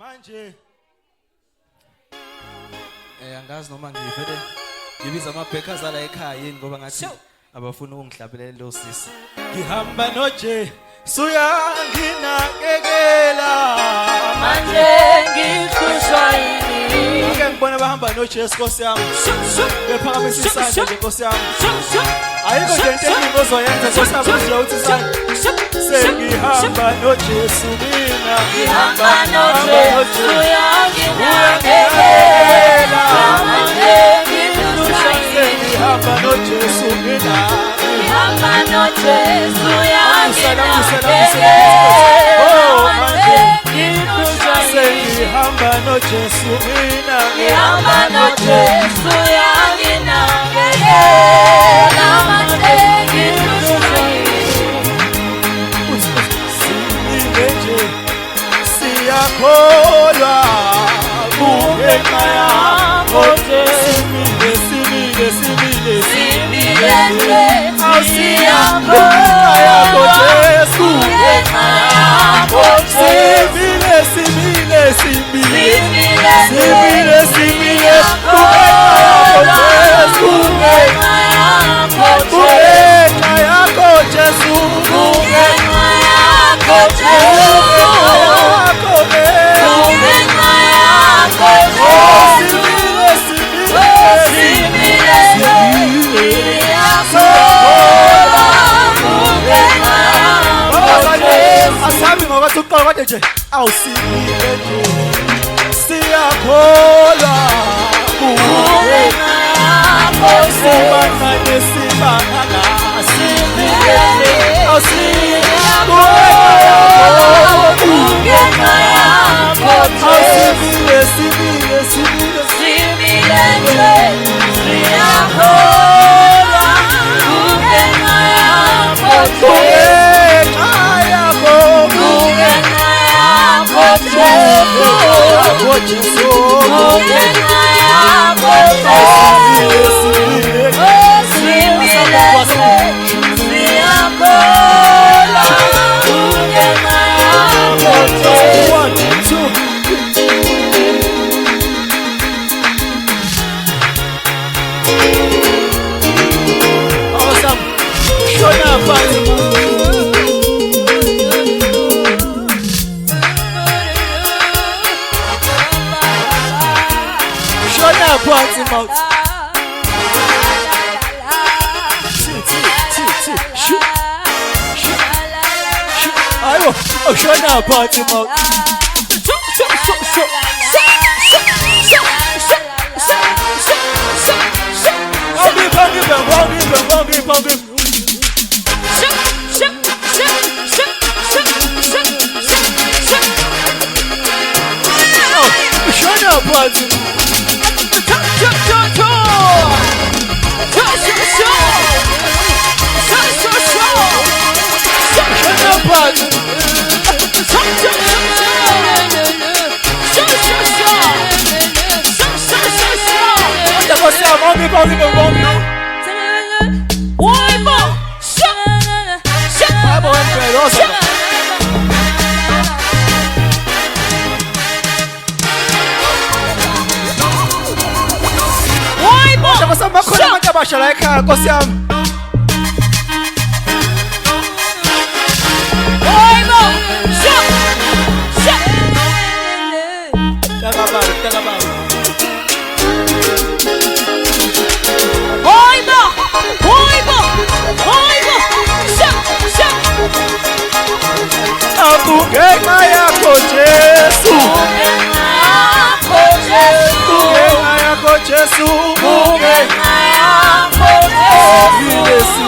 manje angazi noma ngivele ngibiza amabhekhazi ala ekhaya yini ngoba ngathi abafuna ukungihlabelela lo sisi. ngihamba noje suyanginakekela manje ngikhushwa yini ake ngibona bahamba noje Nkosi yami bephakamisa isandla nje Nkosi yami ayikho nje into eningi ozoyenza Nkosi yami nje uthi sengihamba noJesu mina ngihamba noJesu uyanginakekela manje ngikhushwa yini ngihamba noJesu mina ngihamba noJesu uyanginakekela manje ngikhushwa yini ngihamba noJesu mina ngihamba noJesu uyanginakekela manje ngikhushwa yini nje siyakholwa kungenxa yakho simile awusiyakholwa yakho Jesu kungenxa yakho simile kungenxa yakho Jesu kungenxa yakho Jesu asabi ngokuthi uqala kade nje awusimile nje siyakholwa kungenxa yakho sibangane sibangana simile awusiyakholwa kungenxa yakho awusimile simile nje siyakholwa kungenxa yakho Party mouth. Ayo, shona party mouth. Shona party. Abasha ekhaya Nkosi yami kungenxa yakho Jesu kungenxa yakho Jesu kungenxa yakho Jesu